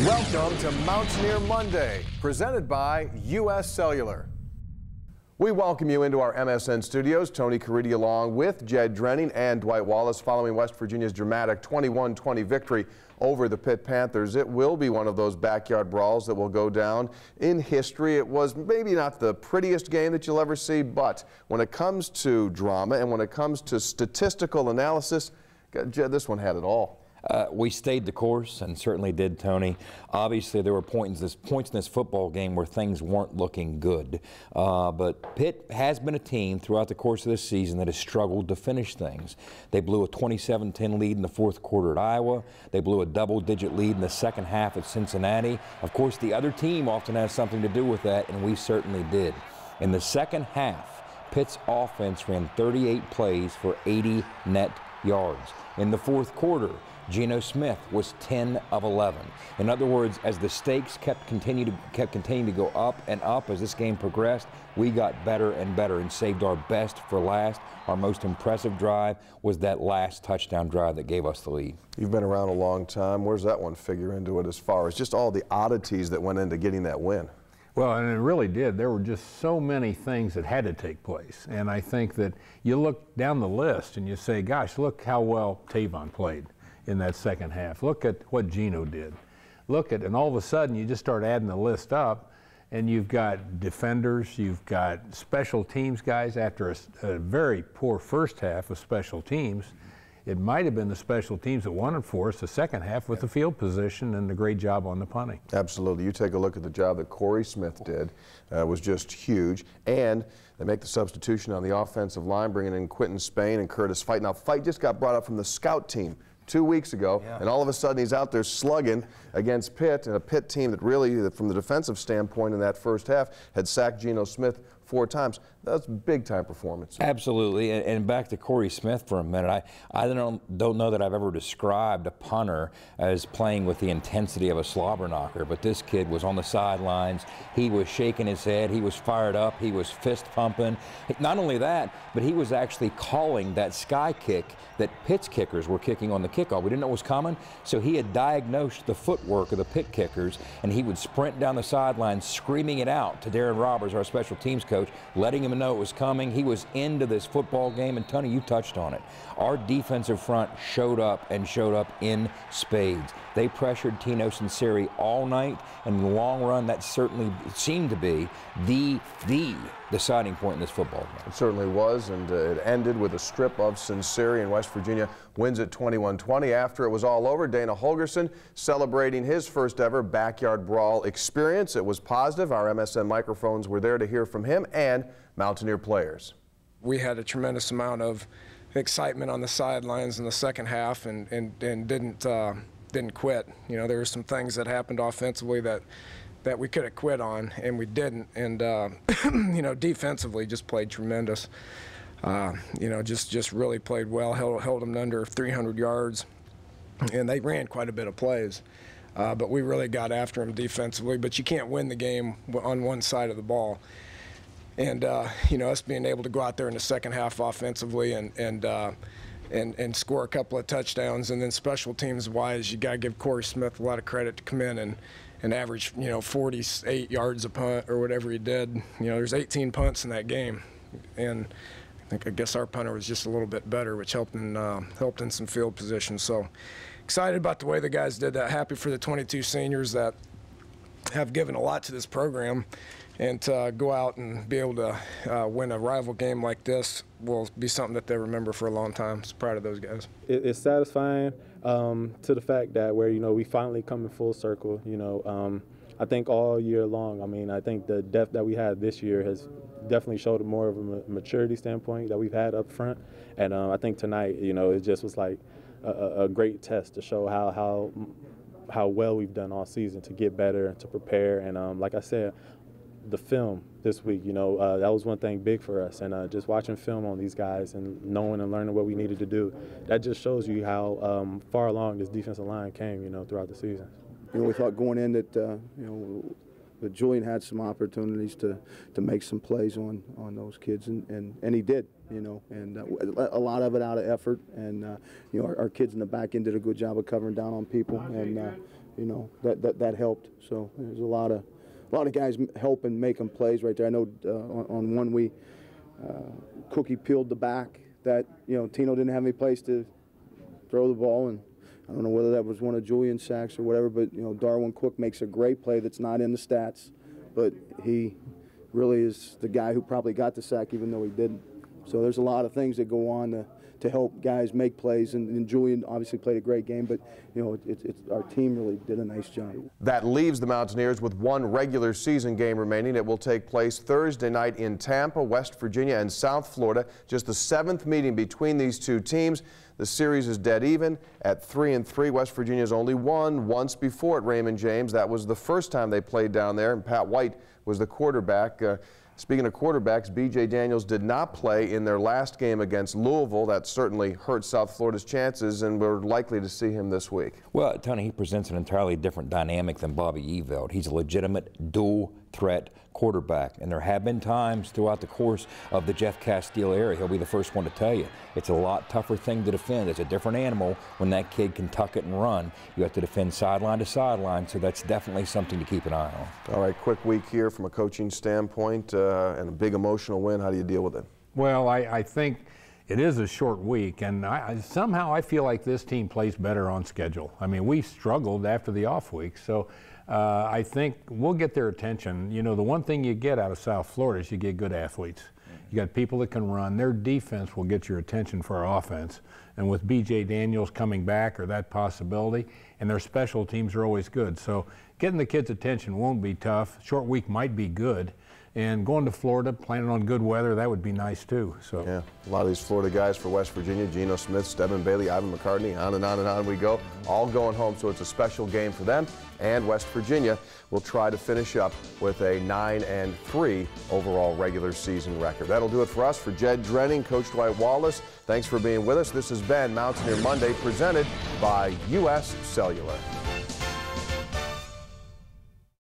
Welcome to Mountaineer Monday, presented by U.S. Cellular. We welcome you into our MSN studios. Tony Caridi along with Drenning and Dwight Wallace following West Virginia's dramatic 21-20 victory over the Pitt Panthers. It will be one of those backyard brawls that will go down in history. It was maybe not the prettiest game that you'll ever see, but when it comes to drama and when it comes to statistical analysis, this one had it all. We stayed the course and certainly did, Tony. Obviously, there were points in this football game where things weren't looking good. But Pitt has been a team throughout the course of this season that has struggled to finish things. They blew a 27-10 lead in the fourth quarter at Iowa. They blew a double-digit lead in the second half at Cincinnati. Of course, the other team often has something to do with that, and we certainly did. In the second half, Pitt's offense ran 38 plays for 80 net yards. In the fourth quarter, Geno Smith was 10 of 11. In other words, as the stakes kept continuing to go up and up as this game progressed, we got better and better and saved our best for last. Our most impressive drive was that last touchdown drive that gave us the lead. You've been around a long time. Where's that one figure into it as far as just all the oddities that went into getting that win? Well, and it really did. There were just so many things that had to take place. And I think that you look down the list and you say, gosh, look how well Tavon played in that second half. Look at what Geno did. And all of a sudden you just start adding the list up, and you've got defenders, you've got special teams guys after a very poor first half of special teams. It might have been the special teams that won it for us the second half with the field position and the great job on the punting. Absolutely. You take a look at the job that Corey Smith did. Was just huge. And they make the substitution on the offensive line, bringing in Quentin Spain and Curtis Fight. Now, Fight just got brought up from the scout team 2 weeks ago, and all of a sudden he's out there slugging against Pitt, and a Pitt team that really, from the defensive standpoint in that first half, had sacked Geno Smith 4 times. That's big-time performance. Absolutely, and back to Corey Smith for a minute. I don't know that I've ever described a punter as playing with the intensity of a slobber knocker, but this kid was on the sidelines. He was shaking his head. He was fired up. He was fist pumping. Not only that, but he was actually calling that sky kick that Pitt's kickers were kicking on the kickoff. We didn't know it was coming, so he had diagnosed the footwork of the Pitt kickers, and he would sprint down the sideline screaming it out to Darren Roberts, our special teams coach, letting him know it was coming. He was into this football game, and Tony, you touched on it. Our defensive front showed up in spades. They pressured Tino Sinceri all night, and in the long run, that certainly seemed to be the deciding point in this football game. It certainly was, and it ended with a strip of Sinceri, and West Virginia wins it 21-20. After it was all over, Dana Holgerson celebrating his first ever backyard brawl experience. It was positive. Our MSN microphones were there to hear from him and Mountaineer players. We had a tremendous amount of excitement on the sidelines in the second half, and didn't quit. You know, there were some things that happened offensively that we could have quit on, and we didn't. And you know, defensively just played tremendous. You know, just really played well. Held them under 300 yards, and they ran quite a bit of plays. But we really got after them defensively. But you can't win the game on one side of the ball. And you know, us being able to go out there in the second half offensively and score a couple of touchdowns, and then special teams wise, you got to give Corey Smith a lot of credit to come in and average, you know, 48 yards a punt or whatever he did. You know, there's 18 punts in that game, and I guess our punter was just a little bit better, which helped in some field position. So excited about the way the guys did that. Happy for the 22 seniors that have given a lot to this program. And to go out and be able to win a rival game like this will be something that they remember for a long time. So proud of those guys. It's satisfying to the fact that we finally come in full circle. I think all year long, I think the depth that we had this year has definitely showed more of a maturity standpoint that we've had up front. And I think tonight, it just was like a great test to show how well we've done all season to get better and to prepare. And like I said, the film this week, that was one thing big for us. And just watching film on these guys and knowing and learning what we needed to do, that just shows you how far along this defensive line came, throughout the season. We thought going in that, that Julian had some opportunities to make some plays on those kids, and he did, and a lot of it out of effort. And, our kids in the back end did a good job of covering down on people. And, you know, that helped. So there's a lot of guys helping making plays right there. I know on one Cookie peeled the back that, you know, Tino didn't have any place to throw the ball, and I don't know whether that was one of Julian's sacks or whatever, but, you know, Darwin Cook makes a great play that's not in the stats, but he really is the guy who probably got the sack even though he didn't. So there's a lot of things that go on to help guys make plays, and Julian obviously played a great game, but, you know, our team really did a nice job. That leaves the Mountaineers with one regular season game remaining. It will take place Thursday night in Tampa, West Virginia, and South Florida. Just the 7th meeting between these two teams. The series is dead even at 3-3. West Virginia's only won once before at Raymond James. That was the first time they played down there, and Pat White was the quarterback. Speaking of quarterbacks, B.J. Daniels did not play in their last game against Louisville. That certainly hurt South Florida's chances, and we're likely to see him this week. Well, Tony, he presents an entirely different dynamic than Bobby Eveld. He's a legitimate dual-threat quarterback, and there have been times throughout the course of the Jeff Castile era, he'll be the first one to tell you, it's a lot tougher thing to defend. It's a different animal when that kid can tuck it and run. You have to defend sideline to sideline, so that's definitely something to keep an eye on. All right, quick week here from a coaching standpoint, and a big emotional win. How do you deal with it? Well, I think it is a short week, and somehow I feel like this team plays better on schedule. I mean, we struggled after the off week, so I think we'll get their attention. You know, the one thing you get out of South Florida is you get good athletes. You got people that can run. Their defense will get your attention for our offense. And with B.J. Daniels coming back, or that possibility, and their special teams are always good. So getting the kids' attention won't be tough. Short week might be good. And going to Florida, planning on good weather, that would be nice too. So yeah, a lot of these Florida guys for West Virginia, Geno Smith, Steven Bailey, Ivan McCartney, on and on and on we go, all going home. So it's a special game for them. And West Virginia will try to finish up with a 9-3 overall regular season record. That'll do it for us. For Jed Drenning, Coach Dwight Wallace, thanks for being with us. This has been Mountaineer Monday, presented by U.S. Cellular.